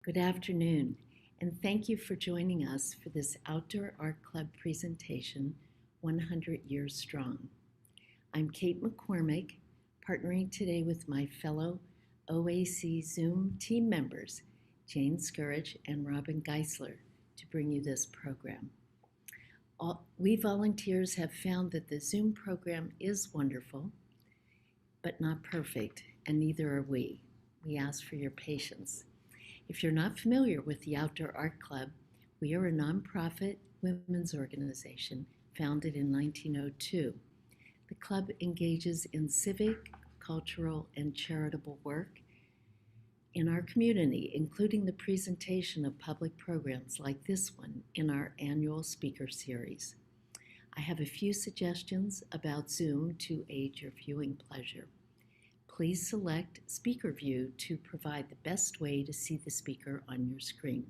Good afternoon, and thank you for joining us for this Outdoor Art Club presentation, 100 Years Strong. I'm Kate McCormick, partnering today with my fellow OAC Zoom team members, Jane Scourge and Robin Geisler, to bring you this program. We volunteers have found that the Zoom program is wonderful, but not perfect, and neither are we. We ask for your patience. If you're not familiar with the Outdoor Art Club, we are a nonprofit women's organization founded in 1902. The club engages in civic, cultural, and charitable work in our community, including the presentation of public programs like this one in our annual speaker series. I have a few suggestions about Zoom to aid your viewing pleasure. Please select Speaker View to provide the best way to see the speaker on your screen.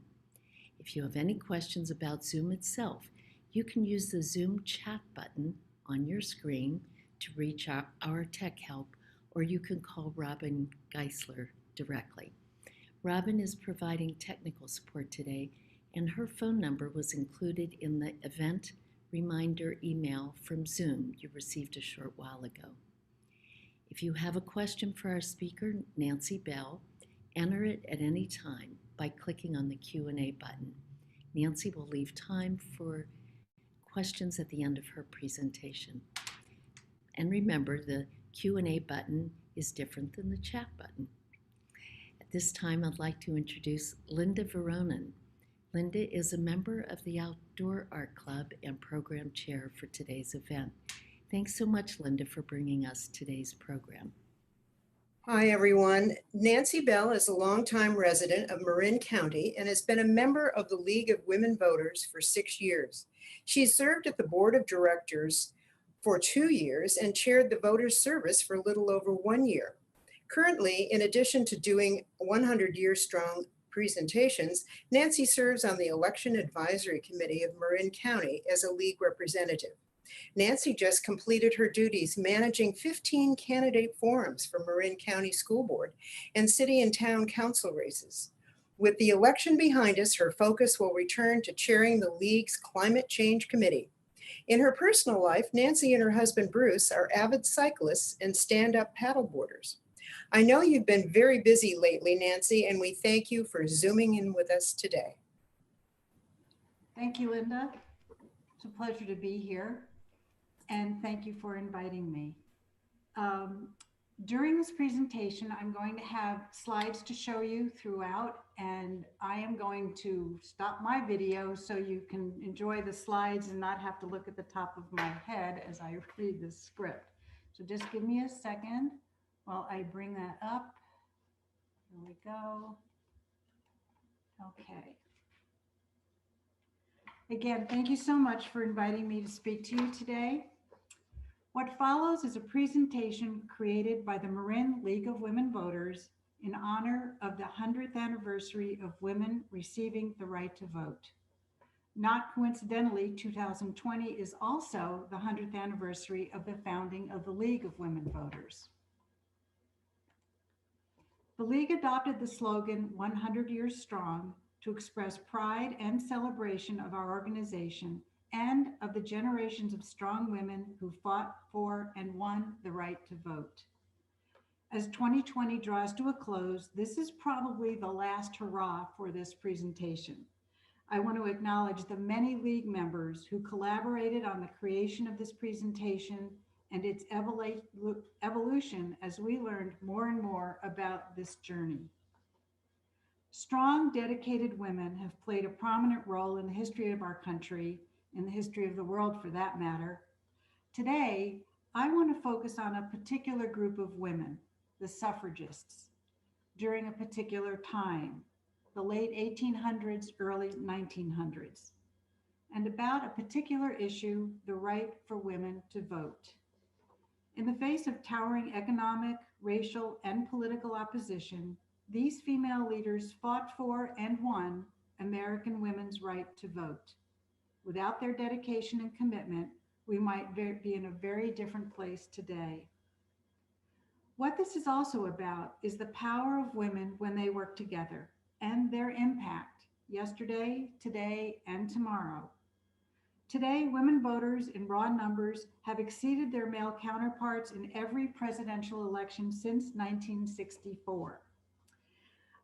If you have any questions about Zoom itself, you can use the Zoom chat button on your screen to reach our tech help, or you can call Robin Geisler directly. Robin is providing technical support today, and her phone number was included in the event reminder email from Zoom you received a short while ago. If you have a question for our speaker, Nancy Bell, enter it at any time by clicking on the Q&A button. Nancy will leave time for questions at the end of her presentation. And remember, the Q&A button is different than the chat button. At this time, I'd like to introduce Linda Veronin. Linda is a member of the Outdoor Art Club and program chair for today's event. Thanks so much, Linda, for bringing us today's program. Hi, everyone. Nancy Bell is a longtime resident of Marin County and has been a member of the League of Women Voters for 6 years. She served at the board of directors for 2 years and chaired the voters service for a little over 1 year. Currently, in addition to doing 100 Years Strong presentations, Nancy serves on the Election Advisory Committee of Marin County as a league representative. Nancy just completed her duties managing 15 candidate forums for Marin County School Board and city and town council races. With the election behind us, her focus will return to chairing the League's Climate Change Committee. In her personal life, Nancy and her husband Bruce are avid cyclists and stand-up paddleboarders. I know you've been very busy lately, Nancy, and we thank you for Zooming in with us today. Thank you, Linda. It's a pleasure to be here. And thank you for inviting me. During this presentation, I'm going to have slides to show you throughout, and I am going to stop my video so you can enjoy the slides and not have to look at the top of my head as I read the script. So just give me a second while I bring that up. Here we go. Okay. Again, thank you so much for inviting me to speak to you today. What follows is a presentation created by the Marin League of Women Voters in honor of the 100th anniversary of women receiving the right to vote. Not coincidentally, 2020 is also the 100th anniversary of the founding of the League of Women Voters. The League adopted the slogan 100 Years Strong to express pride and celebration of our organization and of the generations of strong women who fought for and won the right to vote. As 2020 draws to a close, this is probably the last hurrah for this presentation. I want to acknowledge the many League members who collaborated on the creation of this presentation and its evolution as we learned more and more about this journey. Strong, dedicated women have played a prominent role in the history of our country, in the history of the world for that matter. Today, I want to focus on a particular group of women, the suffragists, during a particular time, the late 1800s, early 1900s, and about a particular issue, the right for women to vote. In the face of towering economic, racial, and political opposition, these female leaders fought for and won American women's right to vote. Without their dedication and commitment, we might be in a very different place today. What this is also about is the power of women when they work together and their impact yesterday, today, and tomorrow. Today, women voters in raw numbers have exceeded their male counterparts in every presidential election since 1964.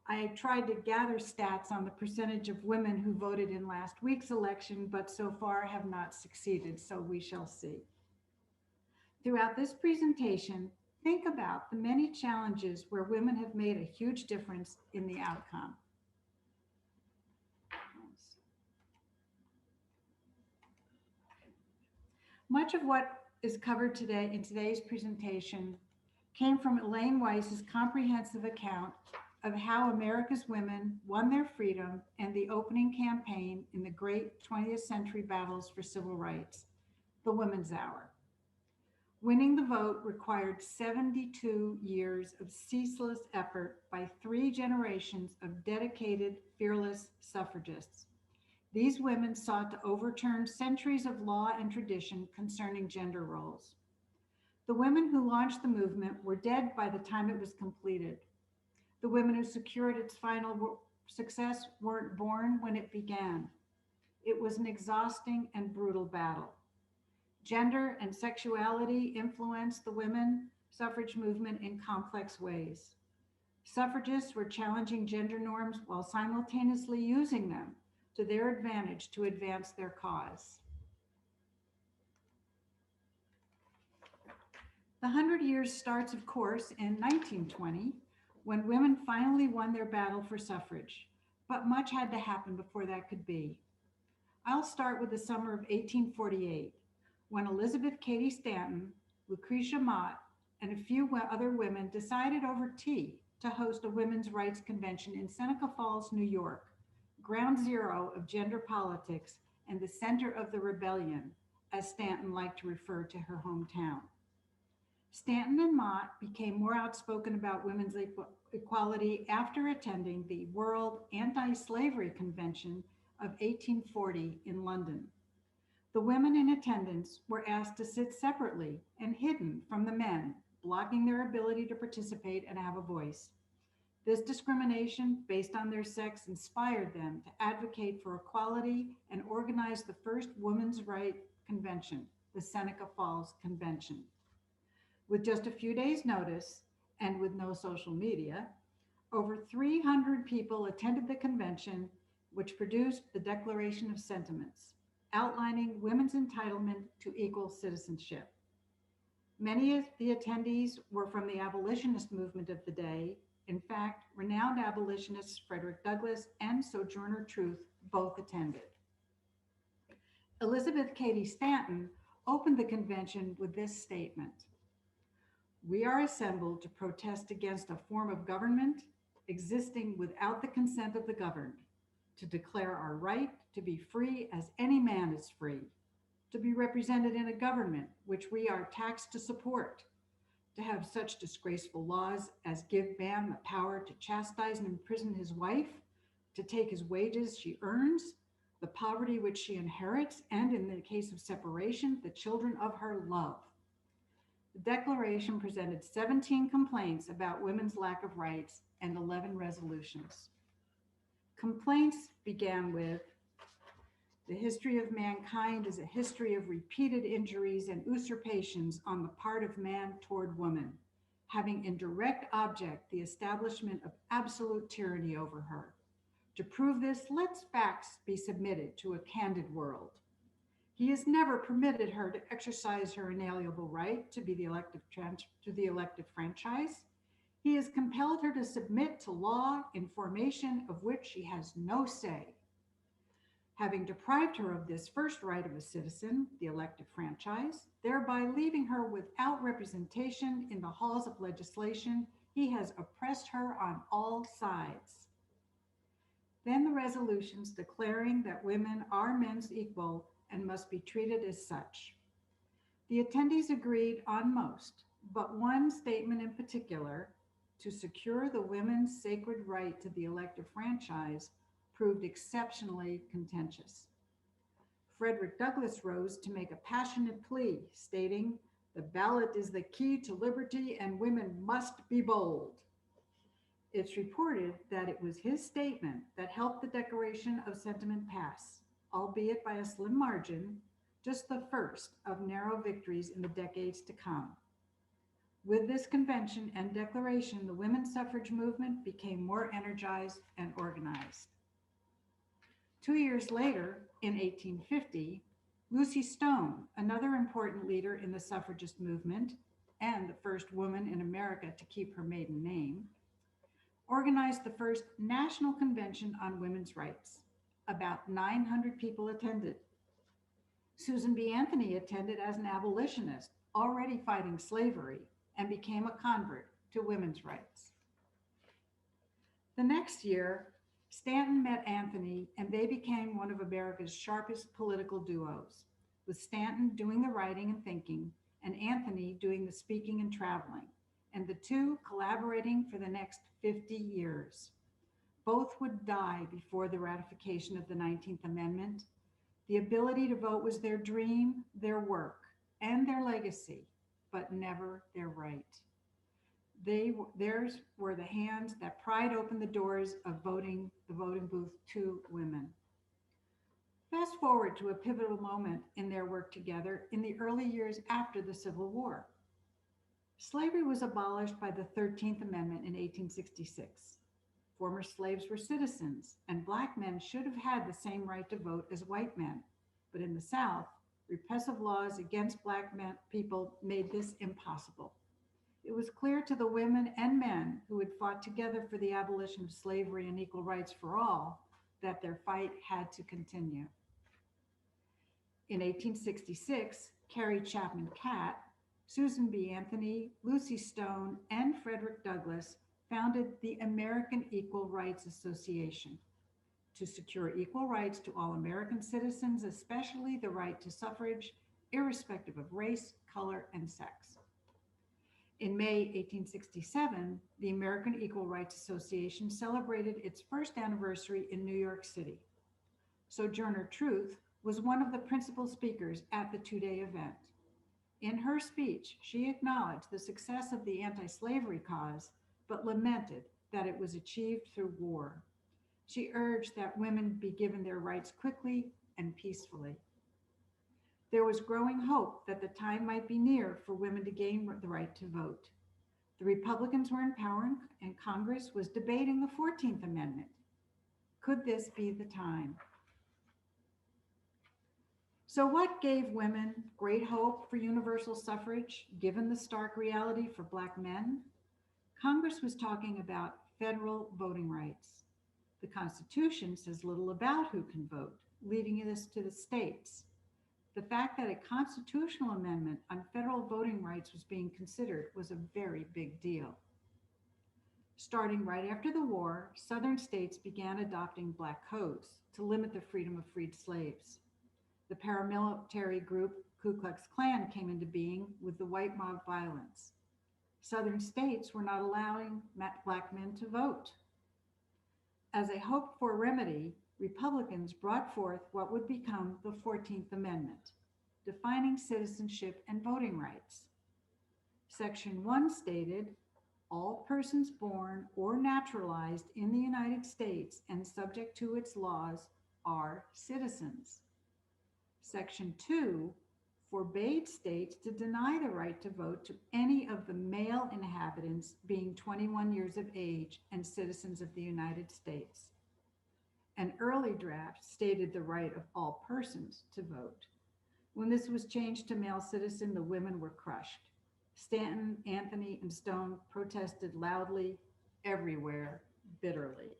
I tried to gather stats on the percentage of women who voted in last week's election, but so far have not succeeded, so we shall see. Throughout this presentation, think about the many challenges where women have made a huge difference in the outcome. Much of what is covered today in today's presentation came from Elaine Weiss's comprehensive account of how America's women won their freedom and the opening campaign in the great 20th century battles for civil rights, the Women's Hour. Winning the vote required 72 years of ceaseless effort by 3 generations of dedicated, fearless suffragists. These women sought to overturn centuries of law and tradition concerning gender roles. The women who launched the movement were dead by the time it was completed. The women who secured its final success weren't born when it began. It was an exhausting and brutal battle. Gender and sexuality influenced the women suffrage movement in complex ways. Suffragists were challenging gender norms while simultaneously using them to their advantage to advance their cause. The 100 Years starts, of course, in 1920, when women finally won their battle for suffrage, but much had to happen before that could be. I'll start with the summer of 1848, when Elizabeth Cady Stanton, Lucretia Mott, and a few other women decided over tea to host a women's rights convention in Seneca Falls, New York, ground zero of gender politics and the center of the rebellion, as Stanton liked to refer to her hometown. Stanton and Mott became more outspoken about women's equality after attending the World Anti-Slavery Convention of 1840 in London. The women in attendance were asked to sit separately and hidden from the men, blocking their ability to participate and have a voice. This discrimination based on their sex inspired them to advocate for equality and organize the first women's rights convention, the Seneca Falls Convention. With just a few days' notice and with no social media, over 300 people attended the convention, which produced the Declaration of Sentiments, outlining women's entitlement to equal citizenship. Many of the attendees were from the abolitionist movement of the day. In fact, renowned abolitionists Frederick Douglass and Sojourner Truth both attended. Elizabeth Cady Stanton opened the convention with this statement: "We are assembled to protest against a form of government existing without the consent of the governed, to declare our right to be free as any man is free, to be represented in a government which we are taxed to support, to have such disgraceful laws as give man the power to chastise and imprison his wife, to take his wages she earns, the poverty which she inherits, and in the case of separation, the children of her love." The Declaration presented 17 complaints about women's lack of rights and 11 resolutions. Complaints began with, "The history of mankind is a history of repeated injuries and usurpations on the part of man toward woman, having in direct object the establishment of absolute tyranny over her. To prove this, let facts be submitted to a candid world. He has never permitted her to exercise her inalienable right to the elective franchise. He has compelled her to submit to law in formation of which she has no say. Having deprived her of this first right of a citizen, the elective franchise, thereby leaving her without representation in the halls of legislation, he has oppressed her on all sides." Then the resolutions declaring that women are men's equal and must be treated as such. The attendees agreed on most, but one statement in particular, to secure the women's sacred right to the elective franchise, proved exceptionally contentious. Frederick Douglass rose to make a passionate plea, stating, "The ballot is the key to liberty and women must be bold." It's reported that it was his statement that helped the Declaration of Sentiment pass, albeit by a slim margin, just the first of narrow victories in the decades to come. With this convention and declaration, the women's suffrage movement became more energized and organized. 2 years later, in 1850, Lucy Stone, another important leader in the suffragist movement and the first woman in America to keep her maiden name, organized the first National Convention on Women's Rights. About 900 people attended. Susan B. Anthony attended as an abolitionist, already fighting slavery, and became a convert to women's rights. The next year, Stanton met Anthony, and they became one of America's sharpest political duos, with Stanton doing the writing and thinking, and Anthony doing the speaking and traveling, and the two collaborating for the next 50 years. Both would die before the ratification of the 19th Amendment. The ability to vote was their dream, their work, and their legacy, but never their right. Theirs were the hands that pried open the doors of the voting booth to women. Fast forward to a pivotal moment in their work together in the early years after the Civil War. Slavery was abolished by the 13th Amendment in 1866. Former slaves were citizens, and Black men should have had the same right to vote as white men. But in the South, repressive laws against Black people made this impossible. It was clear to the women and men who had fought together for the abolition of slavery and equal rights for all that their fight had to continue. In 1866, Carrie Chapman Catt, Susan B. Anthony, Lucy Stone, and Frederick Douglass founded the American Equal Rights Association to secure equal rights to all American citizens, especially the right to suffrage, irrespective of race, color, and sex. In May 1867, the American Equal Rights Association celebrated its first anniversary in New York City. Sojourner Truth was one of the principal speakers at the two-day event. In her speech, she acknowledged the success of the anti-slavery cause, but lamented that it was achieved through war. She urged that women be given their rights quickly and peacefully. There was growing hope that the time might be near for women to gain the right to vote. The Republicans were in power and Congress was debating the 14th Amendment. Could this be the time? So what gave women great hope for universal suffrage, given the stark reality for Black men? Congress was talking about federal voting rights. The Constitution says little about who can vote, leaving this to the states. The fact that a constitutional amendment on federal voting rights was being considered was a very big deal. Starting right after the war, Southern states began adopting Black codes to limit the freedom of freed slaves. The paramilitary group Ku Klux Klan came into being with the white mob violence. Southern states were not allowing Black men to vote. As a hoped-for remedy, Republicans brought forth what would become the 14th Amendment, defining citizenship and voting rights. Section 1 stated, all persons born or naturalized in the United States and subject to its laws are citizens. Section 2 forbade states to deny the right to vote to any of the male inhabitants being 21 years of age and citizens of the United States. An early draft stated the right of all persons to vote. When this was changed to male citizen, the women were crushed. Stanton, Anthony, and Stone protested loudly, everywhere, bitterly.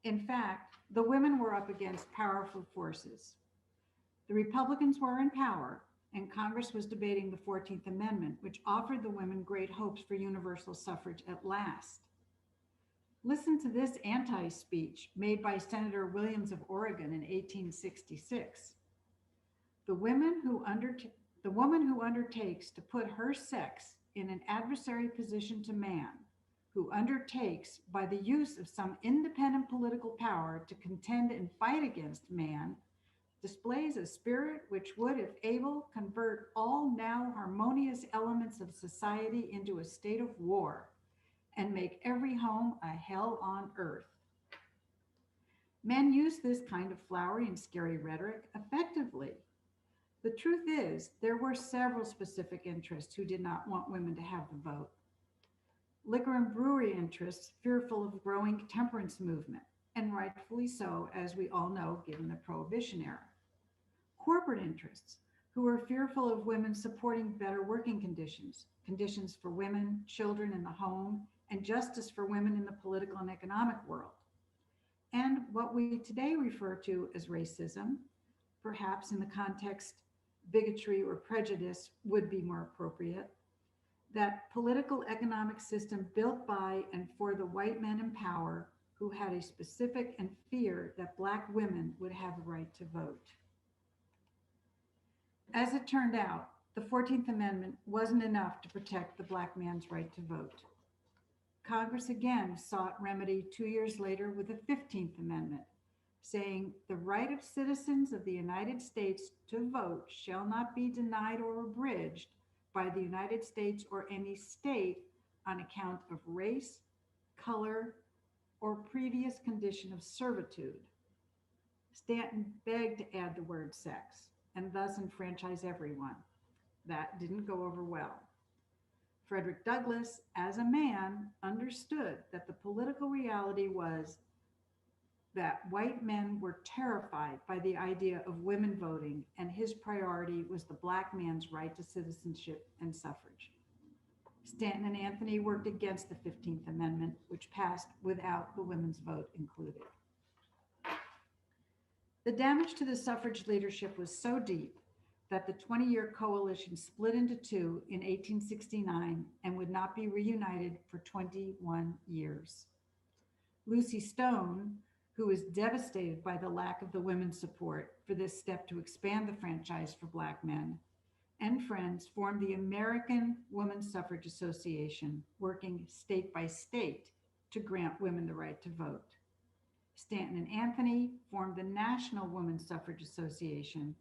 In fact, the women were up against powerful forces. The Republicans were in power, and Congress was debating the 14th Amendment, which offered the women great hopes for universal suffrage at last. Listen to this anti-speech made by Senator Williams of Oregon in 1866. The woman who undertakes to put her sex in an adversary position to man, who undertakes by the use of some independent political power to contend and fight against man, displays a spirit which would, if able, convert all now harmonious elements of society into a state of war, and make every home a hell on earth. Men use this kind of flowery and scary rhetoric effectively. The truth is, there were several specific interests who did not want women to have the vote. Liquor and brewery interests, fearful of growing temperance movement, and rightfully so, as we all know, given the Prohibition era. Corporate interests, who were fearful of women supporting better working conditions, conditions for women, children in the home, and justice for women in the political and economic world. And what we today refer to as racism, perhaps in the context bigotry or prejudice would be more appropriate, that political economic system built by and for the white men in power who had a specific and fear that Black women would have a right to vote. As it turned out, the 14th Amendment wasn't enough to protect the Black man's right to vote. Congress again sought remedy 2 years later with the 15th Amendment, saying the right of citizens of the United States to vote shall not be denied or abridged by the United States or any state on account of race, color, or previous condition of servitude. Stanton begged to add the word sex and thus enfranchise everyone. That didn't go over well. Frederick Douglass, as a man, understood that the political reality was that white men were terrified by the idea of women voting, and his priority was the Black man's right to citizenship and suffrage. Stanton and Anthony worked against the 15th Amendment, which passed without the women's vote included. The damage to the suffrage leadership was so deep that the 20-year coalition split into two in 1869 and would not be reunited for 21 years. Lucy Stone, who was devastated by the lack of the women's support for this step to expand the franchise for Black men, and friends formed the American Women's Suffrage Association, working state by state to grant women the right to vote. Stanton and Anthony formed the National Women's Suffrage Association,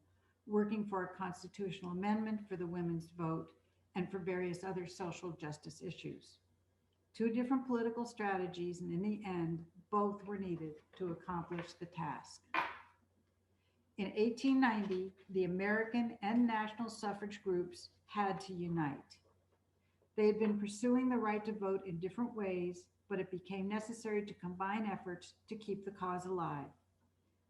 working for a constitutional amendment for the women's vote and for various other social justice issues. Two different political strategies, and in the end, both were needed to accomplish the task. In 1890, the American and national suffrage groups had to unite. They had been pursuing the right to vote in different ways, but it became necessary to combine efforts to keep the cause alive.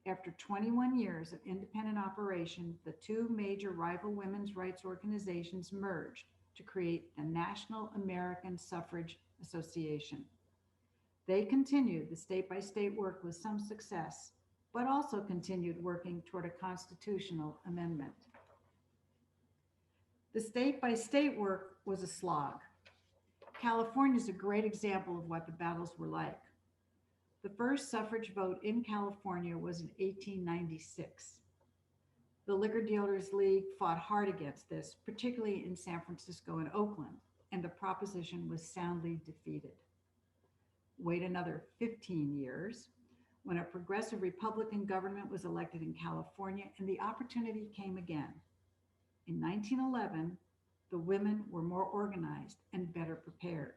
After 21 years of independent operation, the two major rival women's rights organizations merged to create the National American Suffrage Association. They continued the state-by-state work with some success, but also continued working toward a constitutional amendment. The state-by-state work was a slog. California is a great example of what the battles were like. The first suffrage vote in California was in 1896. The Liquor Dealers League fought hard against this, particularly in San Francisco and Oakland, and the proposition was soundly defeated. Wait another 15 years, when a progressive Republican government was elected in California, and the opportunity came again. In 1911, the women were more organized and better prepared.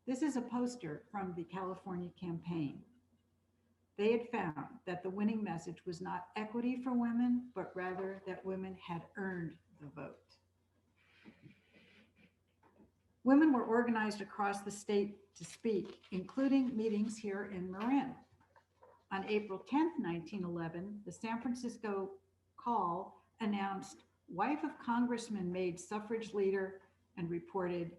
This is a poster from the California campaign. They had found that the winning message was not equity for women, but rather that women had earned the vote. Women were organized across the state to speak, including meetings here in Marin. On April 10th, 1911, the San Francisco Call announced wife of congressman made suffrage leader and reported,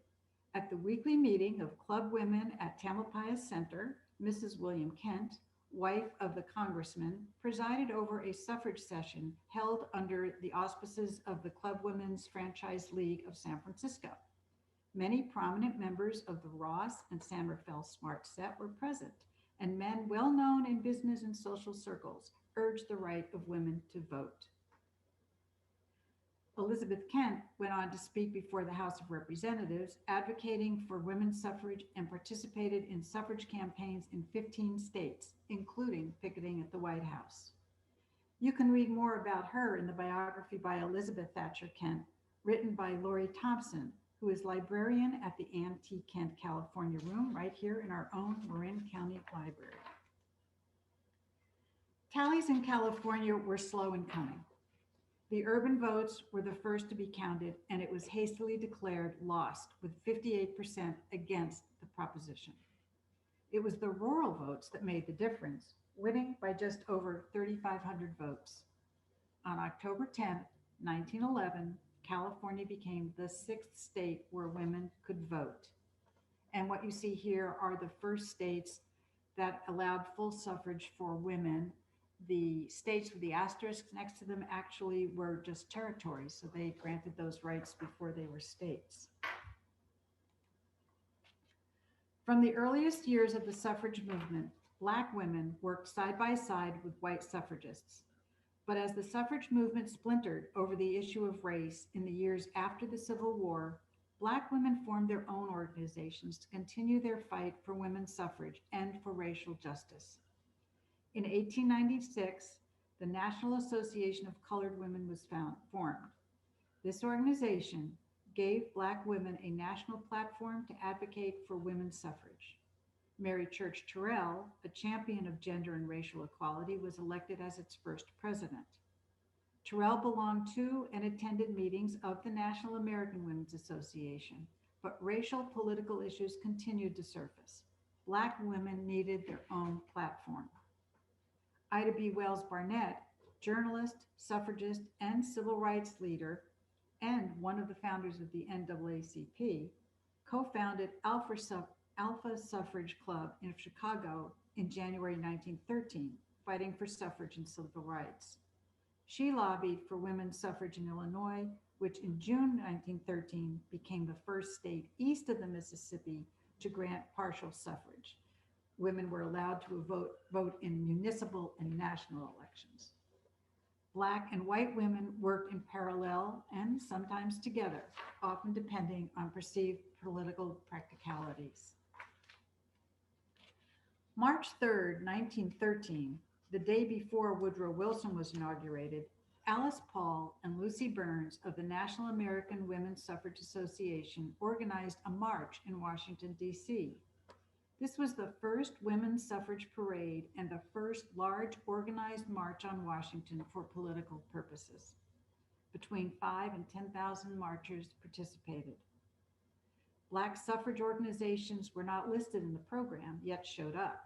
at the weekly meeting of club women at Tamalpais Center, Mrs. William Kent, wife of the congressman, presided over a suffrage session held under the auspices of the Club Women's Franchise League of San Francisco. Many prominent members of the Ross and San Rafael Smart Set were present, and men well known in business and social circles urged the right of women to vote. Elizabeth Kent went on to speak before the House of Representatives, advocating for women's suffrage, and participated in suffrage campaigns in 15 states, including picketing at the White House. You can read more about her in the biography by Elizabeth Thatcher Kent, written by Laurie Thompson, who is librarian at the Antique Kent, California room right here in our own Marin County Library. Tallies in California were slow in coming. The urban votes were the first to be counted, and it was hastily declared lost with 58% against the proposition. It was the rural votes that made the difference, winning by just over 3,500 votes. On October 10, 1911, California became the 6th state where women could vote. And what you see here are the first states that allowed full suffrage for women. The states with the asterisks next to them actually were just territories, so they granted those rights before they were states. From the earliest years of the suffrage movement, Black women worked side by side with white suffragists. But as the suffrage movement splintered over the issue of race in the years after the Civil War, Black women formed their own organizations to continue their fight for women's suffrage and for racial justice. In 1896, the National Association of Colored Women was formed. This organization gave Black women a national platform to advocate for women's suffrage. Mary Church Terrell, a champion of gender and racial equality, was elected as its first president. Terrell belonged to and attended meetings of the National American Women's Association, but racial political issues continued to surface. Black women needed their own platform. Ida B. Wells Barnett, journalist, suffragist, and civil rights leader, and one of the founders of the NAACP, co-founded Alpha Suffrage Club in Chicago in January 1913, fighting for suffrage and civil rights. She lobbied for women's suffrage in Illinois, which in June 1913 became the first state east of the Mississippi to grant partial suffrage. Women were allowed to vote in municipal and national elections. Black and white women worked in parallel and sometimes together, often depending on perceived political practicalities. March 3rd, 1913, the day before Woodrow Wilson was inaugurated, Alice Paul and Lucy Burns of the National American Women's Suffrage Association organized a march in Washington, D.C. This was the first women's suffrage parade and the first large organized march on Washington for political purposes. Between 5,000 and 10,000 marchers participated. Black suffrage organizations were not listed in the program, yet showed up.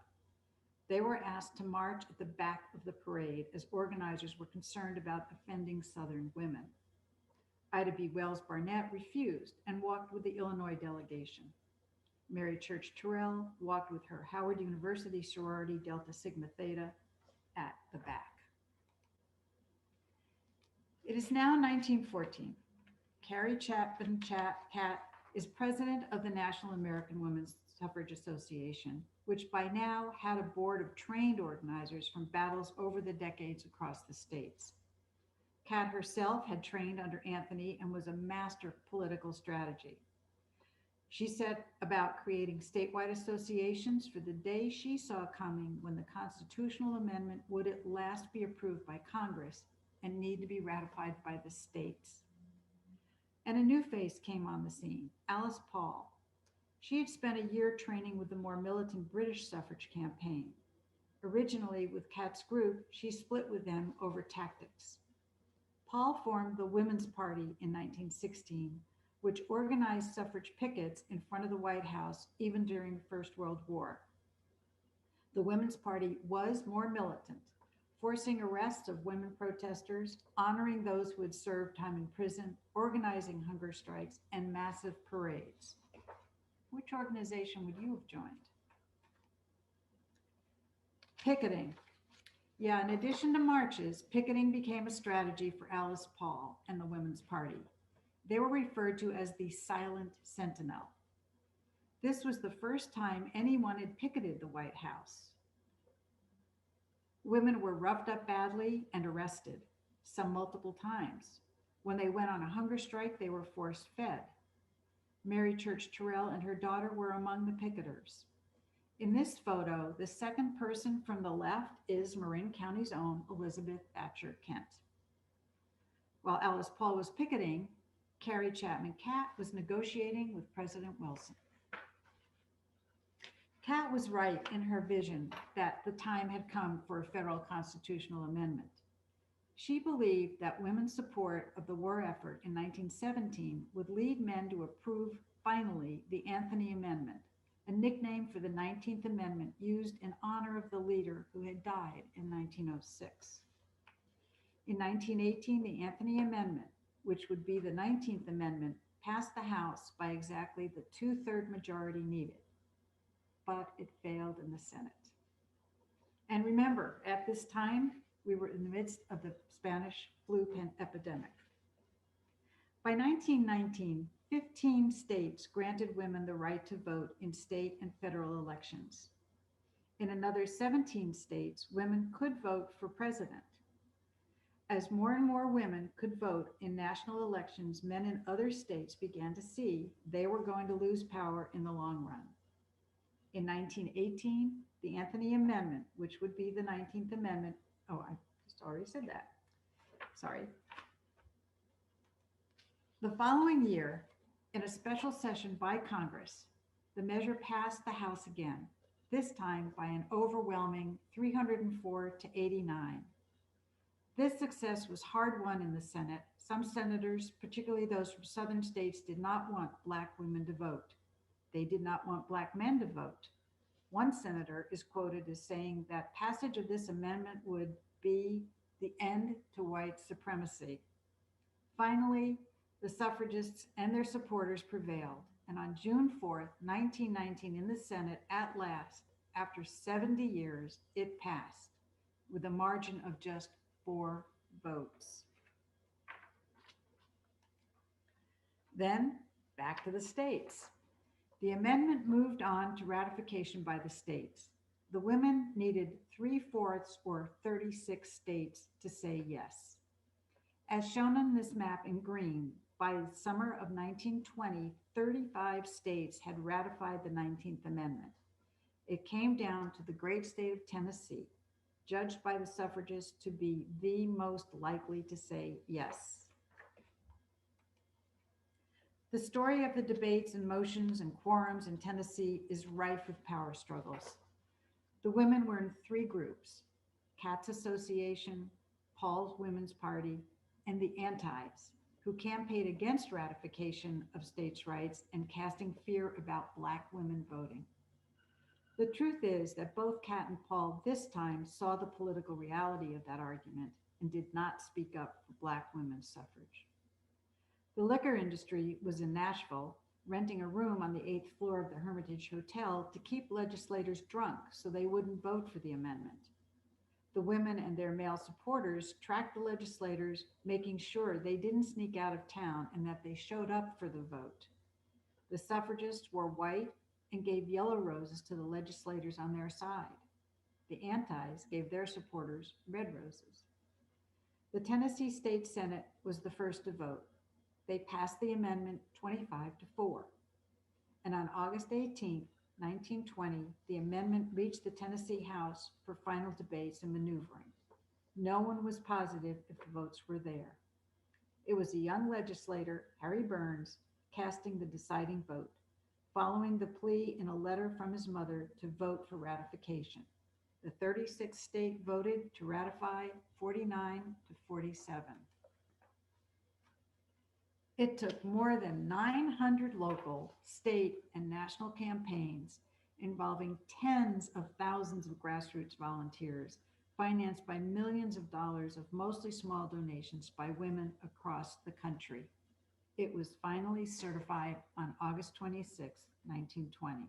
They were asked to march at the back of the parade as organizers were concerned about offending Southern women. Ida B. Wells Barnett refused and walked with the Illinois delegation. Mary Church Terrell walked with her Howard University sorority Delta Sigma Theta at the back. It is now 1914. Carrie Chapman Cat is president of the National American Women's Suffrage Association, which by now had a board of trained organizers from battles over the decades across the states. Cat herself had trained under Anthony and was a master of political strategy. She set about creating statewide associations for the day she saw coming when the constitutional amendment would at last be approved by Congress and need to be ratified by the states. And a new face came on the scene, Alice Paul. She had spent a year training with the more militant British suffrage campaign. Originally with Cat's group, she split with them over tactics. Paul formed the Women's Party in 1916, which organized suffrage pickets in front of the White House even during the First World War. The Women's Party was more militant, forcing arrests of women protesters, honoring those who had served time in prison, organizing hunger strikes, and massive parades. Which organization would you have joined? Picketing. Yeah, in addition to marches, picketing became a strategy for Alice Paul and the Women's Party. They were referred to as the Silent Sentinel. This was the first time anyone had picketed the White House. Women were roughed up badly and arrested, some multiple times. When they went on a hunger strike, they were force fed. Mary Church Terrell and her daughter were among the picketers. In this photo, the second person from the left is Marin County's own Elizabeth Thatcher Kent. While Alice Paul was picketing, Carrie Chapman Catt was negotiating with President Wilson. Catt was right in her vision that the time had come for a federal constitutional amendment. She believed that women's support of the war effort in 1917 would lead men to approve, finally, the Anthony Amendment, a nickname for the 19th Amendment used in honor of the leader who had died in 1906. In 1918, the Anthony Amendment, which would be the 19th Amendment, passed the House by exactly the two-third majority needed, but it failed in the Senate. And remember, at this time, we were in the midst of the Spanish flu epidemic. By 1919, 15 states granted women the right to vote in state and federal elections. In another 17 states, women could vote for president. As more and more women could vote in national elections, men in other states began to see they were going to lose power in the long run. In 1918, the Anthony Amendment, which would be the 19th Amendment, oh, I just already said that, sorry. The following year, in a special session by Congress, the measure passed the House again, this time by an overwhelming 304 to 89. This success was hard won in the Senate. Some senators, particularly those from southern states, did not want Black women to vote. They did not want Black men to vote. One senator is quoted as saying that passage of this amendment would be the end to white supremacy. Finally, the suffragists and their supporters prevailed, and on June 4th, 1919, in the Senate, at last, after 70 years, it passed with a margin of just 4 votes. Then, back to the states. The amendment moved on to ratification by the states. The women needed 3/4 or 36 states to say yes. As shown on this map in green, by the summer of 1920, 35 states had ratified the 19th Amendment. It came down to the great state of Tennessee, judged by the suffragists to be the most likely to say yes. The story of the debates and motions and quorums in Tennessee is rife with power struggles. The women were in 3 groups: Catt's Association, Paul's Women's Party, and the Antis, who campaigned against ratification of states' rights and casting fear about Black women voting. The truth is that both Catt and Paul this time saw the political reality of that argument and did not speak up for Black women's suffrage. The liquor industry was in Nashville, renting a room on the 8th floor of the Hermitage Hotel to keep legislators drunk so they wouldn't vote for the amendment. The women and their male supporters tracked the legislators, making sure they didn't sneak out of town and that they showed up for the vote. The suffragists wore white and gave yellow roses to the legislators on their side. The Antis gave their supporters red roses. The Tennessee State Senate was the first to vote. They passed the amendment 25-4. And on August 18, 1920, the amendment reached the Tennessee House for final debates and maneuvering. No one was positive if the votes were there. It was a young legislator, Harry Burns, casting the deciding vote, following the plea in a letter from his mother to vote for ratification. The 36th state voted to ratify 49-47. It took more than 900 local, state, and national campaigns involving tens of thousands of grassroots volunteers, financed by millions of dollars of mostly small donations by women across the country. It was finally certified on August 26, 1920.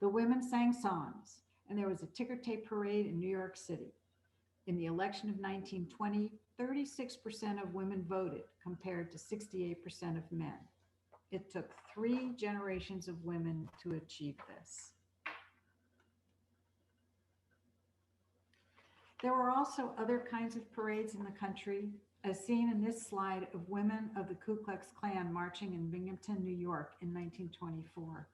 The women sang songs, and there was a ticker tape parade in New York City. In the election of 1920, 36% of women voted compared to 68% of men. It took 3 generations of women to achieve this. There were also other kinds of parades in the country, as seen in this slide of women of the Ku Klux Klan marching in Binghamton, New York in 1924.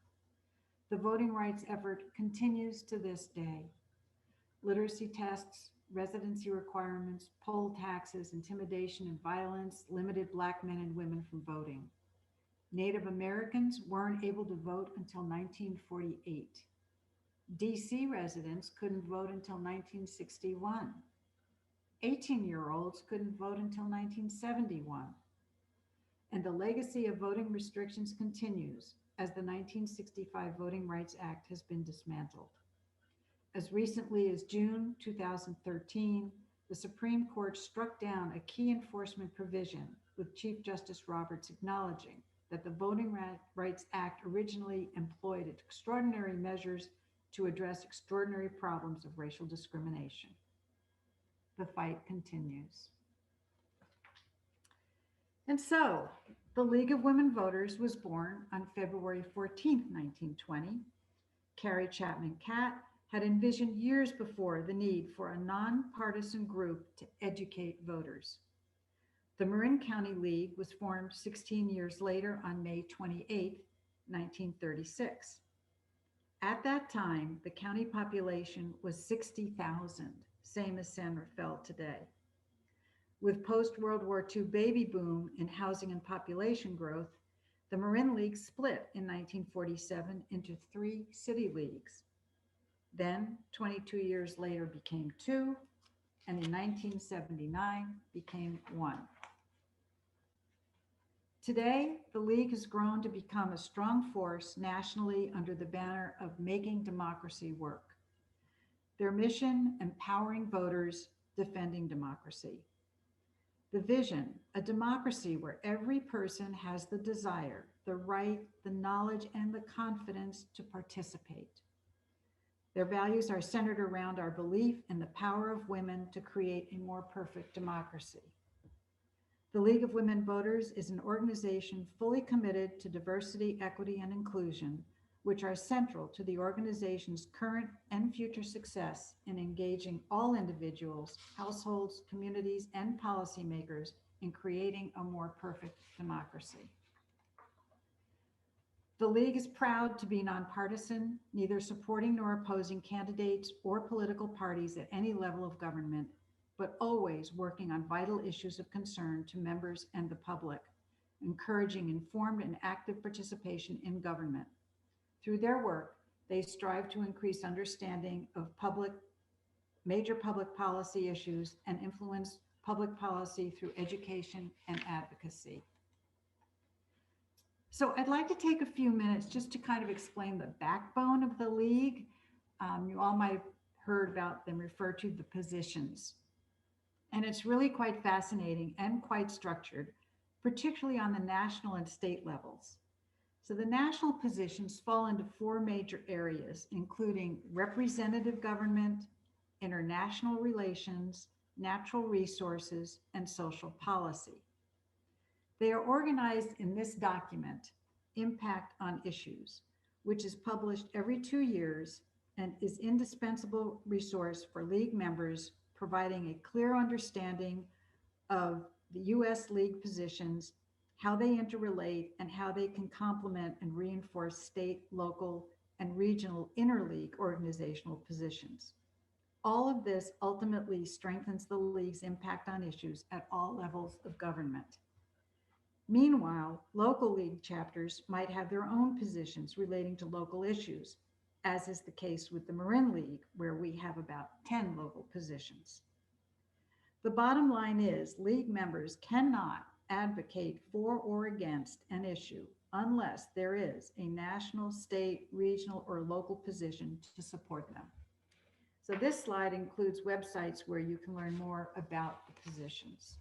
The voting rights effort continues to this day. Literacy tests, residency requirements, poll taxes, intimidation and violence limited Black men and women from voting. Native Americans weren't able to vote until 1948. DC residents couldn't vote until 1961. 18-year-olds couldn't vote until 1971. And the legacy of voting restrictions continues as the 1965 Voting Rights Act has been dismantled. As recently as June 2013, the Supreme Court struck down a key enforcement provision, with Chief Justice Roberts acknowledging that the Voting Rights Act originally employed extraordinary measures to address extraordinary problems of racial discrimination. The fight continues. And so, the League of Women Voters was born on February 14, 1920. Carrie Chapman Catt had envisioned years before the need for a nonpartisan group to educate voters. The Marin County League was formed 16 years later on May 28, 1936. At that time, the county population was 60,000, same as San Rafael today. With post-World War II baby boom in housing and population growth, the Marin League split in 1947 into 3 city leagues. Then, 22 years later, became 2, and in 1979 became 1. Today, the League has grown to become a strong force nationally under the banner of Making Democracy Work. Their mission, empowering voters, defending democracy. The vision, a democracy where every person has the desire, the right, the knowledge, and the confidence to participate. Their values are centered around our belief in the power of women to create a more perfect democracy. The League of Women Voters is an organization fully committed to diversity, equity, and inclusion, which are central to the organization's current and future success in engaging all individuals, households, communities, and policymakers in creating a more perfect democracy. The League is proud to be nonpartisan, neither supporting nor opposing candidates or political parties at any level of government, but always working on vital issues of concern to members and the public, encouraging informed and active participation in government. Through their work, they strive to increase understanding of major public policy issues and influence public policy through education and advocacy. So I'd like to take a few minutes just to kind of explain the backbone of the League. You all might have heard about them referred to the positions. And it's really quite fascinating and quite structured, particularly on the national and state levels. So the national positions fall into 4 major areas, including representative government, international relations, natural resources, and social policy. They are organized in this document, Impact on Issues, which is published every 2 years and is an indispensable resource for League members, providing a clear understanding of the U.S. League positions, how they interrelate, and how they can complement and reinforce state, local, and regional interleague organizational positions. All of this ultimately strengthens the League's impact on issues at all levels of government. Meanwhile, local League chapters might have their own positions relating to local issues, as is the case with the Marin League, where we have about 10 local positions. The bottom line is, League members cannot advocate for or against an issue unless there is a national, state, regional, or local position to support them. So this slide includes websites where you can learn more about the positions.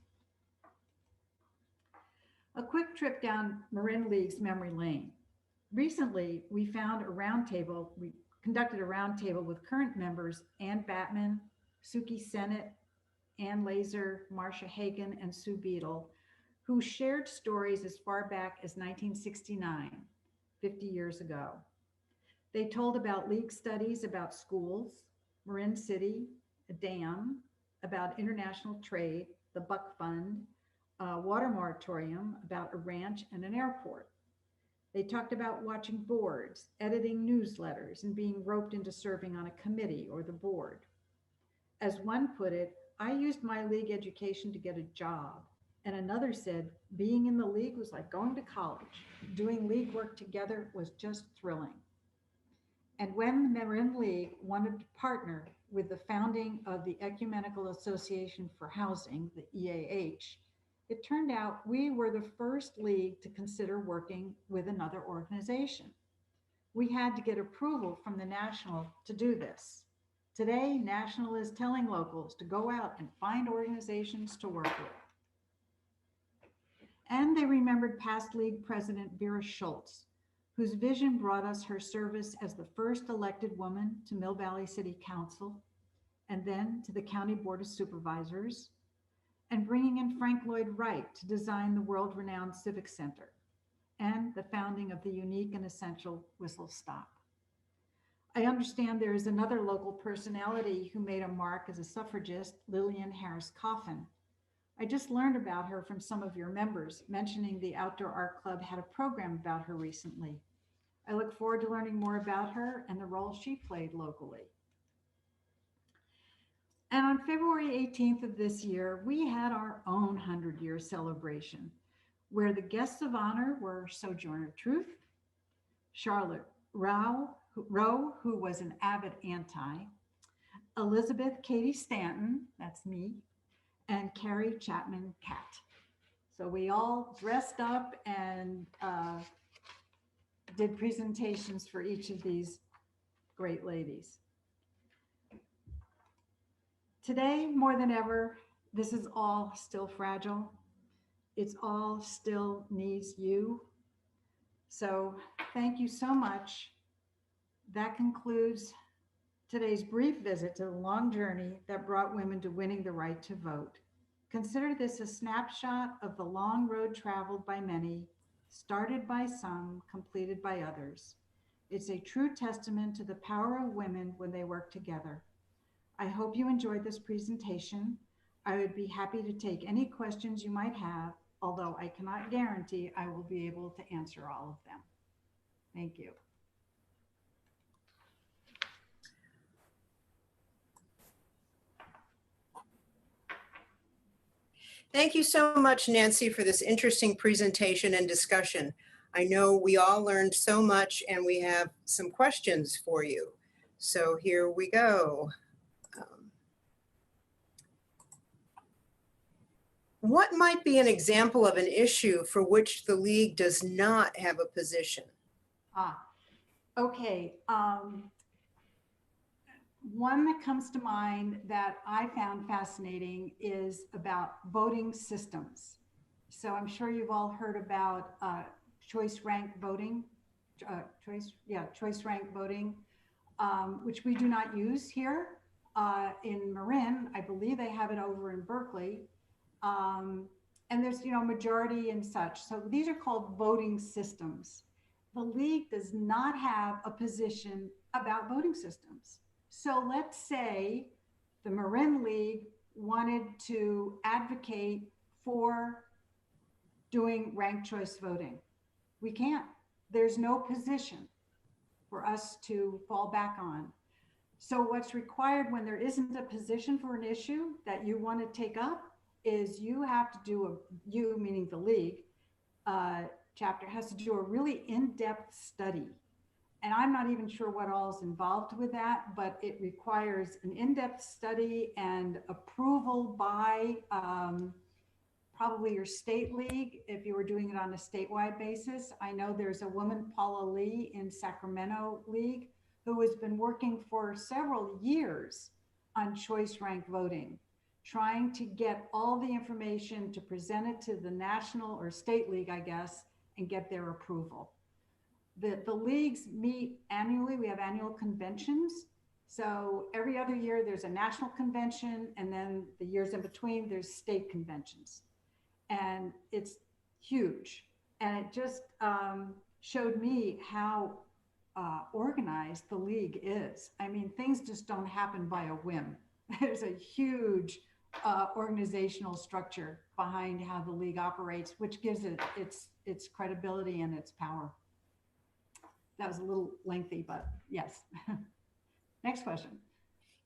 A quick trip down Marin League's memory lane. Recently, we conducted a roundtable with current members Ann Batman, Suki Sennett, Ann Laser, Marcia Hagan, and Sue Beadle, who shared stories as far back as 1969, 50 years ago. They told about League studies about schools, Marin City, a dam, about international trade, the Buck Fund, a water moratorium, about a ranch and an airport. They talked about watching boards, editing newsletters, and being roped into serving on a committee or the board. As one put it, I used my league education to get a job. And another said, being in the league was like going to college. Doing league work together was just thrilling. And when the Marin League wanted to partner with the founding of the Ecumenical Association for Housing, the EAH, it turned out we were the first league to consider working with another organization. We had to get approval from the national to do this. Today, national is telling locals to go out and find organizations to work with. And they remembered past league president Vera Schultz, whose vision brought us her service as the first elected woman to Mill Valley City Council, and then to the County Board of Supervisors, and bringing in Frank Lloyd Wright to design the world-renowned Civic Center, and the founding of the unique and essential Whistle Stop. I understand there is another local personality who made a mark as a suffragist, Lillian Harris Coffin. I just learned about her from some of your members, mentioning the Outdoor Art Club had a program about her recently. I look forward to learning more about her and the role she played locally. And on February 18th of this year, we had our own 100-year celebration, where the guests of honor were Sojourner Truth, Charlotte Rowe, who was an avid anti, Elizabeth Cady Stanton, that's me, and Carrie Chapman Catt. So we all dressed up and did presentations for each of these great ladies. Today, more than ever, this is all still fragile. It's all still needs you. So thank you so much. That concludes today's brief visit to the long journey that brought women to winning the right to vote. Consider this a snapshot of the long road traveled by many, started by some, completed by others. It's a true testament to the power of women when they work together. I hope you enjoyed this presentation. I would be happy to take any questions you might have, although I cannot guarantee I will be able to answer all of them. Thank you. Thank you so much, Nancy, for this interesting presentation and discussion. I know we all learned so much and we have some questions for you. So here we go. What might be an example of an issue for which the League does not have a position? Okay. One that comes to mind that I found fascinating is about voting systems. So I'm sure you've all heard about choice rank voting, choice rank voting, which we do not use here in Marin. I believe they have it over in Berkeley. And there's, majority and such. So these are called voting systems. The League does not have a position about voting systems. So let's say the Marin League wanted to advocate for doing ranked choice voting. We can't. There's no position for us to fall back on. So what's required when there isn't a position for an issue that you want to take up is you have to do you meaning the League chapter has to do a really in-depth study. And I'm not even sure what all is involved with that, but it requires an in-depth study and approval by probably your state league if you were doing it on a statewide basis. I know there's a woman, Paula Lee, in Sacramento League, who has been working for several years on choice rank voting, trying to get all the information to present it to the national or state league, I guess, and get their approval. The leagues meet annually. We have annual conventions. So every other year there's a national convention, and then the years in between there's state conventions. And it's huge. And it just showed me how organized the League is. I mean, things just don't happen by a whim. There's a huge organizational structure behind how the League operates, which gives it its credibility and its power. That was a little lengthy, but yes. Next question.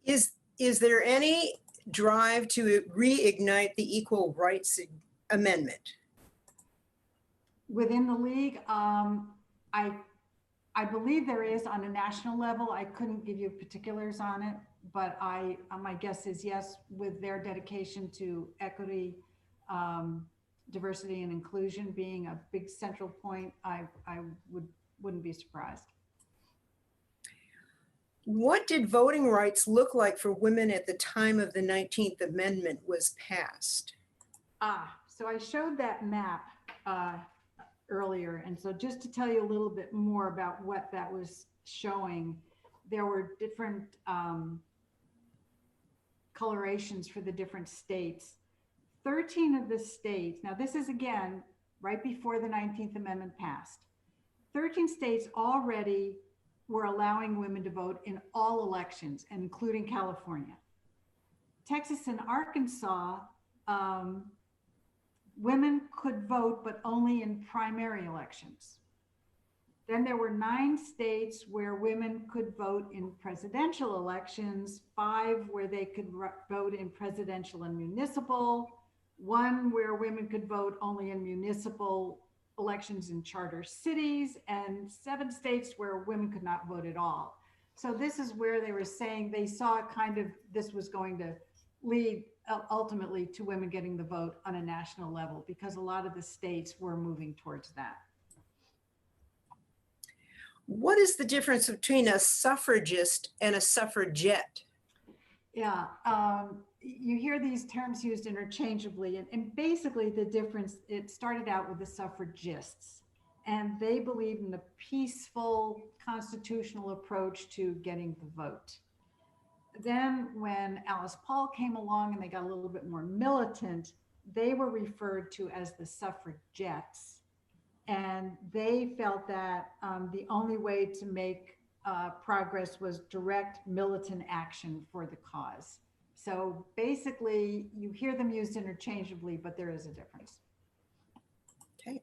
Is Is there any drive to reignite the Equal Rights Amendment? Within the league, I believe there is on a national level. I couldn't give you particulars on it, but my guess is yes, with their dedication to equity, diversity and inclusion being a big central point, I wouldn't be surprised. What did voting rights look like for women at the time of the 19th Amendment was passed? So I showed that map earlier. And so just to tell you a little bit more about what that was showing, there were different colorations for the different states. 13 of the states, now this is again, right before the 19th Amendment passed. 13 states already were allowing women to vote in all elections, including California. Texas and Arkansas, women could vote, but only in primary elections. Then there were 9 states where women could vote in presidential elections, 5 where they could vote in presidential and municipal, 1 where women could vote only in municipal elections in charter cities, and 7 states where women could not vote at all. So this is where they were saying they saw kind of this was going to lead ultimately to women getting the vote on a national level, because a lot of the states were moving towards that. What is the difference between a suffragist and a suffragette? Yeah, you hear these terms used interchangeably, and basically the difference, it started out with the suffragists, and they believed in a peaceful constitutional approach to getting the vote. Then when Alice Paul came along and they got a little bit more militant, they were referred to as the suffragettes. And they felt that the only way to make progress was direct militant action for the cause. So basically, you hear them used interchangeably, but there is a difference. Okay.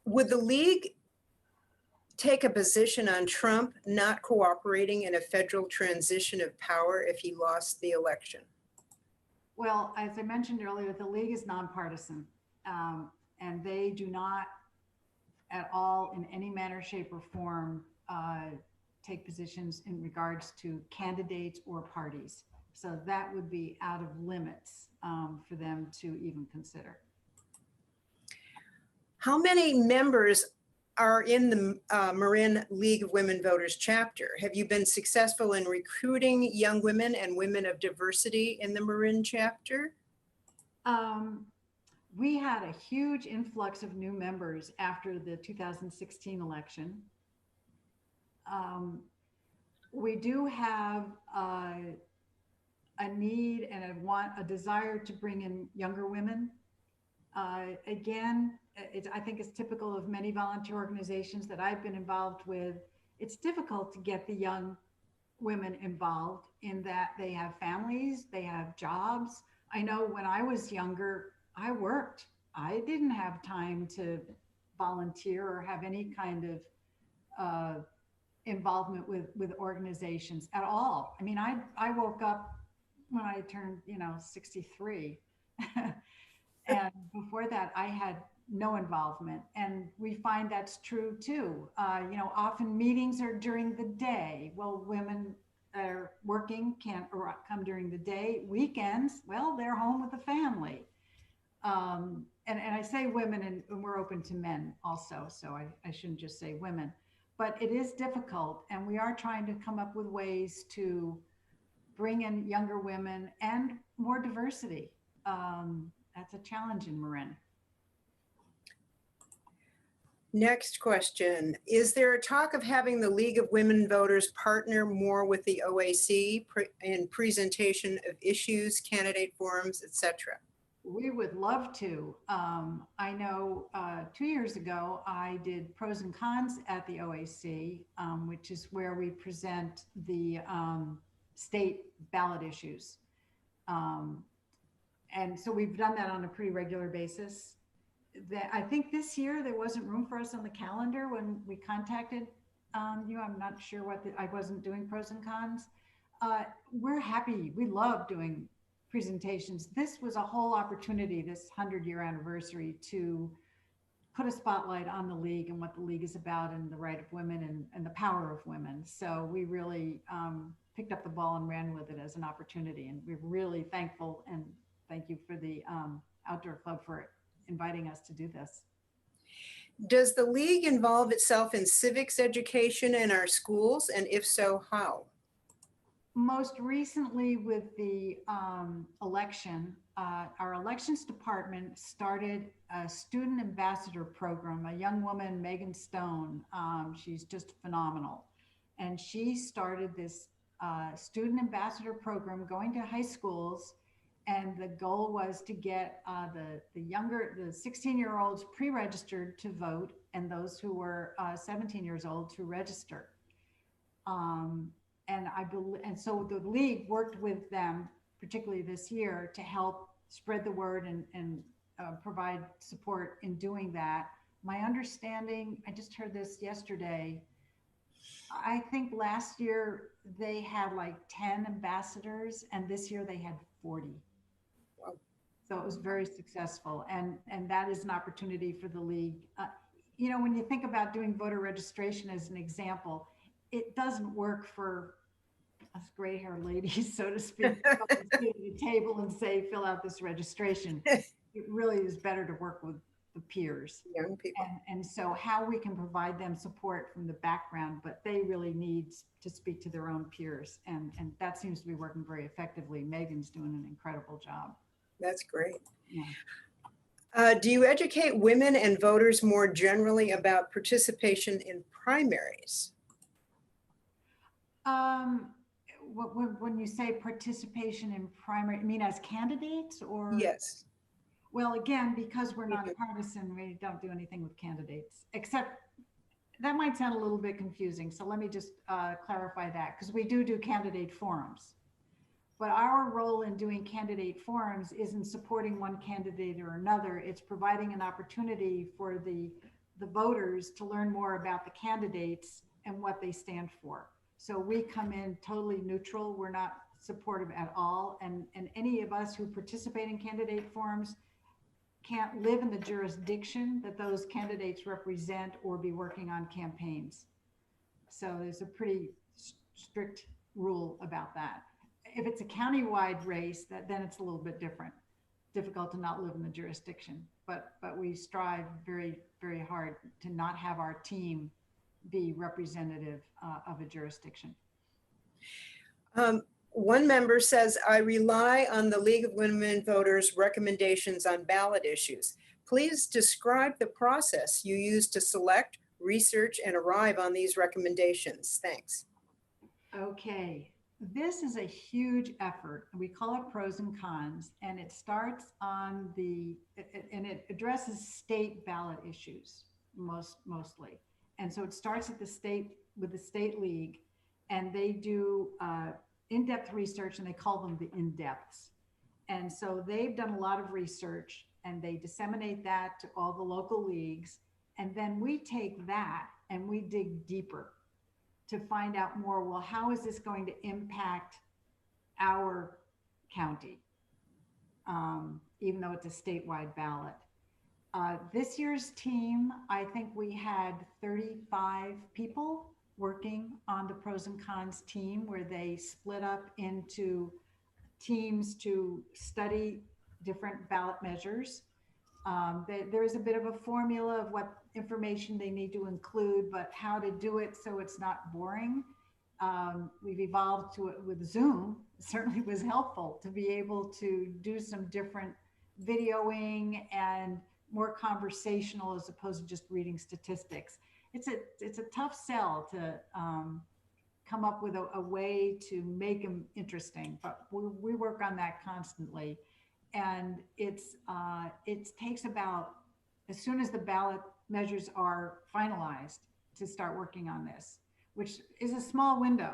Would the League take a position on Trump not cooperating in a federal transition of power if he lost the election? Well, as I mentioned earlier, the League is nonpartisan, and they do not at all in any manner, shape, or form take positions in regards to candidates or parties. So that would be out of limits for them to even consider. How many members are in the Marin League of Women Voters chapter? Have you been successful in recruiting young women and women of diversity in the Marin chapter? We had a huge influx of new members after the 2016 election. We do have a need and a desire to bring in younger women. Again, I think it's typical of many volunteer organizations that I've been involved with. It's difficult to get the young women involved in that they have families, they have jobs. I know when I was younger, I worked. I didn't have time to volunteer or have any kind of involvement with organizations at all. I mean, I woke up when I turned, 63. And before that, I had no involvement. And we find that's true too. Often meetings are during the day. Well, women that are working can't come during the day. Weekends, well, they're home with the family. And I say women, and we're open to men also, so I shouldn't just say women. But it is difficult, and we are trying to come up with ways to bring in younger women and more diversity. That's a challenge in Marin. Next question. Is there a talk of having the League of Women Voters partner more with the OAC in presentation of issues, candidate forums, etc.? We would love to. I know 2 years ago, I did pros and cons at the OAC, which is where we present the state ballot issues. And so we've done that on a pretty regular basis. I think this year there wasn't room for us on the calendar when we contacted you. I'm not sure I wasn't doing pros and cons. We're happy. We love doing presentations. This was a whole opportunity, this 100-year anniversary, to put a spotlight on the league and what the league is about and the right of women and the power of women. So we really picked up the ball and ran with it as an opportunity. And we're really thankful, and thank you for the Outdoor Club for inviting us to do this. Does the league involve itself in civics education in our schools? And if so, how? Most recently with the election, our elections department started a student ambassador program. A young woman, Megan Stone, she's just phenomenal. And she started this student ambassador program going to high schools. And the goal was to get the 16-year-olds pre-registered to vote, and those who were 17 years old to register. And so the league worked with them, particularly this year, to help spread the word and provide support in doing that. My understanding, I just heard this yesterday, I think last year they had like 10 ambassadors, and this year they had 40. Wow. So it was very successful, and that is an opportunity for the league. When you think about doing voter registration as an example, it doesn't work for us gray-haired ladies, so to speak, to sit at a table and say, fill out this registration. It really is better to work with the peers. Young people. And so how we can provide them support from the background, but they really need to speak to their own peers. And that seems to be working very effectively. Megan's doing an incredible job. That's great. Yeah. Do you educate women and voters more generally about participation in primaries? When you say participation in primary, you mean as candidates or? Yes. Well, again, because we're nonpartisan, we don't do anything with candidates, except that might sound a little bit confusing. So let me just clarify that, because we do candidate forums. But our role in doing candidate forums isn't supporting one candidate or another. It's providing an opportunity for the voters to learn more about the candidates and what they stand for. So we come in totally neutral. We're not supportive at all. And any of us who participate in candidate forums can't live in the jurisdiction that those candidates represent or be working on campaigns. So there's a pretty strict rule about that. If it's a countywide race, then it's a little bit difficult to not live in the jurisdiction. But we strive very, very hard to not have our team be representative of a jurisdiction. One member says, I rely on the League of Women Voters recommendations on ballot issues. Please describe the process you use to select, research, and arrive on these recommendations. Thanks. Okay, this is a huge effort. We call it pros and cons, and it starts on and it addresses state ballot issues mostly. And so it starts at with the state league, and they do in-depth research, and they call them the in-depths. And so they've done a lot of research, and they disseminate that to all the local leagues. And then we take that and we dig deeper to find out more, well, how is this going to impact our county, even though it's a statewide ballot? This year's team, I think we had 35 people working on the pros and cons team, where they split up into teams to study different ballot measures. There is a bit of a formula of what information they need to include, but how to do it so it's not boring. We've evolved to it with Zoom. It certainly was helpful to be able to do some different videoing and more conversational as opposed to just reading statistics. It's a tough sell to come up with a way to make them interesting, but we work on that constantly. And it takes about, as soon as the ballot measures are finalized, to start working on this, which is a small window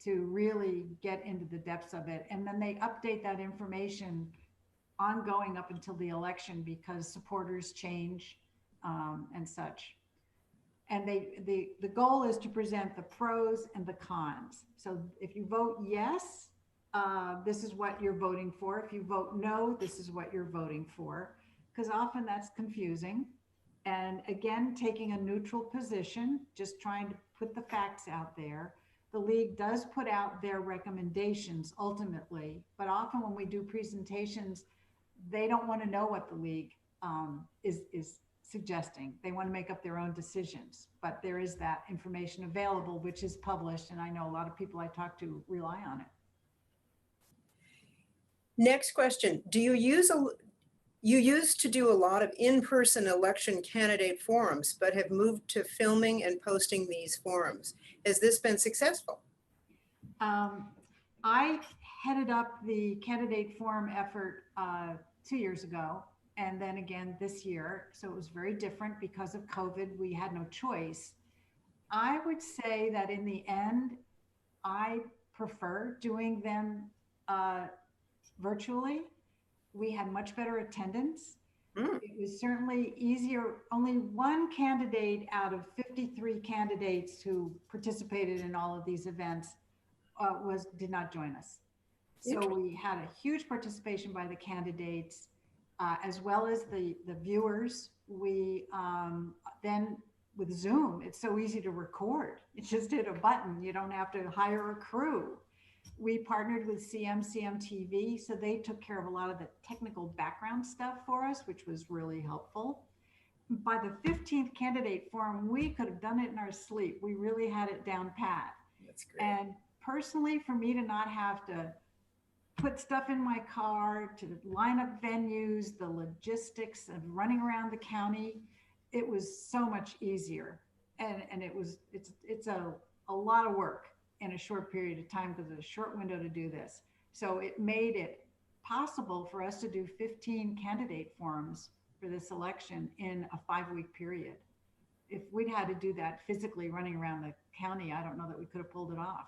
to really get into the depths of it. And then they update that information ongoing up until the election, because supporters change and such. And the goal is to present the pros and the cons. So if you vote yes, this is what you're voting for. If you vote no, this is what you're voting for. Because often that's confusing. And again, taking a neutral position, just trying to put the facts out there. The league does put out their recommendations ultimately, but often when we do presentations, they don't want to know what the league is suggesting. They want to make up their own decisions, but there is that information available, which is published. And I know a lot of people I talk to rely on it. Next question. You used to do a lot of in-person election candidate forums, but have moved to filming and posting these forums. Has this been successful? I headed up the candidate forum effort 2 years ago, and then again this year. So it was very different because of COVID. We had no choice. I would say that in the end, I prefer doing them virtually. We had much better attendance. It was certainly easier. Only one candidate out of 53 candidates who participated in all of these events did not join us. So we had a huge participation by the candidates, as well as the viewers. We then with Zoom, it's so easy to record. You just hit a button. You don't have to hire a crew. We partnered with CM TV, so they took care of a lot of the technical background stuff for us, which was really helpful. By the 15th candidate forum, we could have done it in our sleep. We really had it down pat. That's great. And personally, for me to not have to put stuff in my car, to line up venues, the logistics of running around the county, it was so much easier. And it's a lot of work in a short period of time because of a short window to do this. So it made it possible for us to do 15 candidate forums for this election in a 5-week period. If we'd had to do that physically running around the county, I don't know that we could have pulled it off.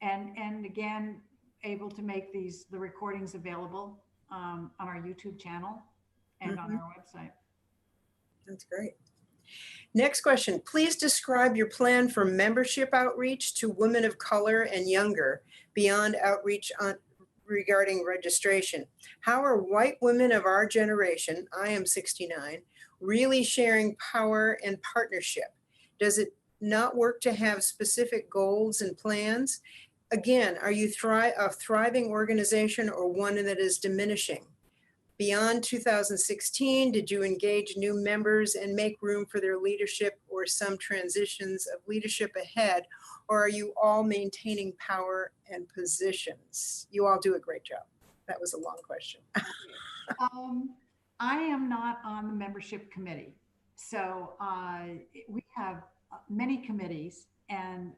And again, able to make the recordings available on our YouTube channel and on our website. That's great. Next question. Please describe your plan for membership outreach to women of color and younger beyond outreach regarding registration. How are white women of our generation, I am 69, really sharing power and partnership? Does it not work to have specific goals and plans? Again, are you a thriving organization or one that is diminishing? Beyond 2016, did you engage new members and make room for their leadership or some transitions of leadership ahead? Or are you all maintaining power and positions? You all do a great job. That was a long question. I am not on the membership committee. So we have many committees, and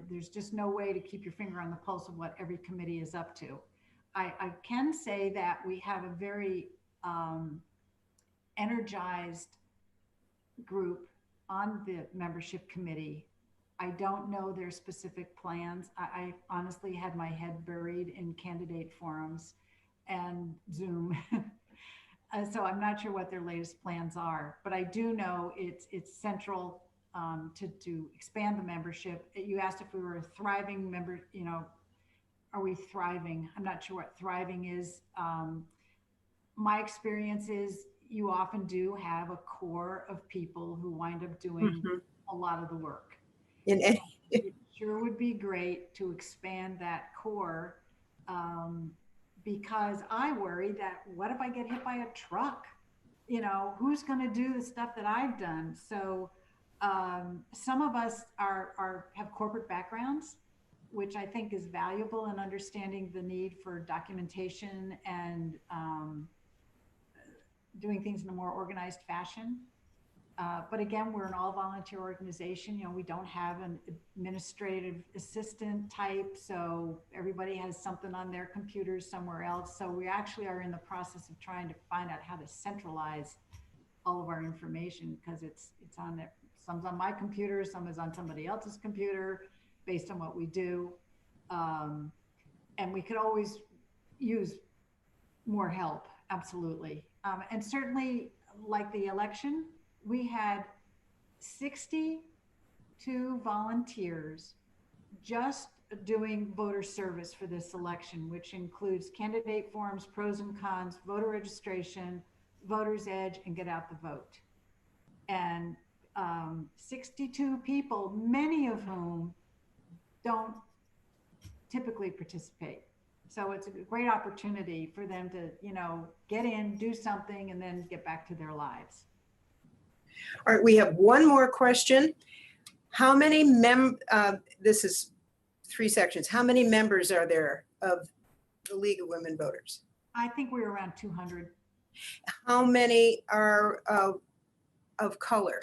there's just no way to keep your finger on the pulse of what every committee is up to. I can say that we have a very energized group on the membership committee. I don't know their specific plans. I honestly had my head buried in candidate forums and Zoom. So I'm not sure what their latest plans are, but I do know it's central to expand the membership. You asked if we were a thriving member, are we thriving? I'm not sure what thriving is. My experience is you often do have a core of people who wind up doing a lot of the work. It sure would be great to expand that core, because I worry that what if I get hit by a truck? Who's going to do the stuff that I've done? So some of us have corporate backgrounds, which I think is valuable in understanding the need for documentation and doing things in a more organized fashion. But again, we're an all-volunteer organization. We don't have an administrative assistant type, so everybody has something on their computers somewhere else. So we actually are in the process of trying to find out how to centralize all of our information, because it's on there. Some's on my computer, some is on somebody else's computer, based on what we do. And we could always use more help, absolutely. And certainly, like the election, we had 62 volunteers just doing voter service for this election, which includes candidate forms, pros and cons, voter registration, voter's edge, and get out the vote. And 62 people, many of whom don't typically participate. So it's a great opportunity for them to, get in, do something, and then get back to their lives. All right, we have one more question. How many this is 3 sections. How many members are there of the League of Women Voters? I think we're around 200. How many are of color,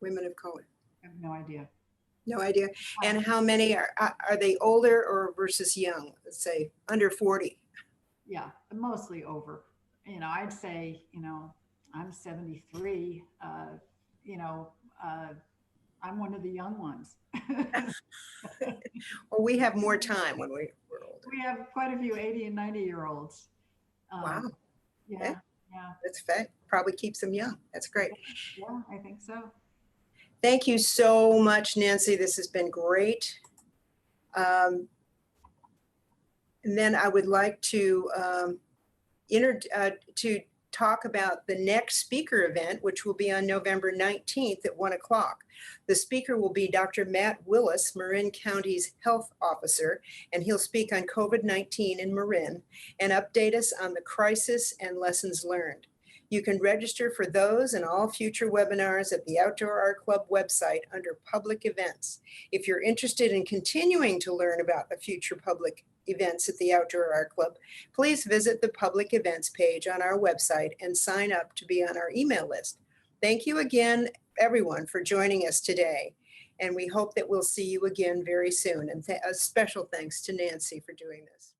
women of color? I have no idea. No idea. And how many are they older or versus young? Let's say under 40. Yeah, mostly over. I'd say, I'm 73. I'm one of the young ones. Or we have more time when we're older. We have quite a few 80 and 90-year-olds. Wow. Yeah, Okay. yeah. That's fact. Probably keeps them young. That's great. Yeah, I think so. Thank you so much, Nancy. This has been great. And then I would like to talk about the next speaker event, which will be on November 19th at 1 o'clock. The speaker will be Dr. Matt Willis, Marin County's health officer, and he'll speak on COVID-19 in Marin and update us on the crisis and lessons learned. You can register for those and all future webinars at the Outdoor Art Club website under public events. If you're interested in continuing to learn about the future public events at the Outdoor Art Club, please visit the public events page on our website and sign up to be on our email list. Thank you again, everyone, for joining us today. And we hope that we'll see you again very soon. And a special thanks to Nancy for doing this.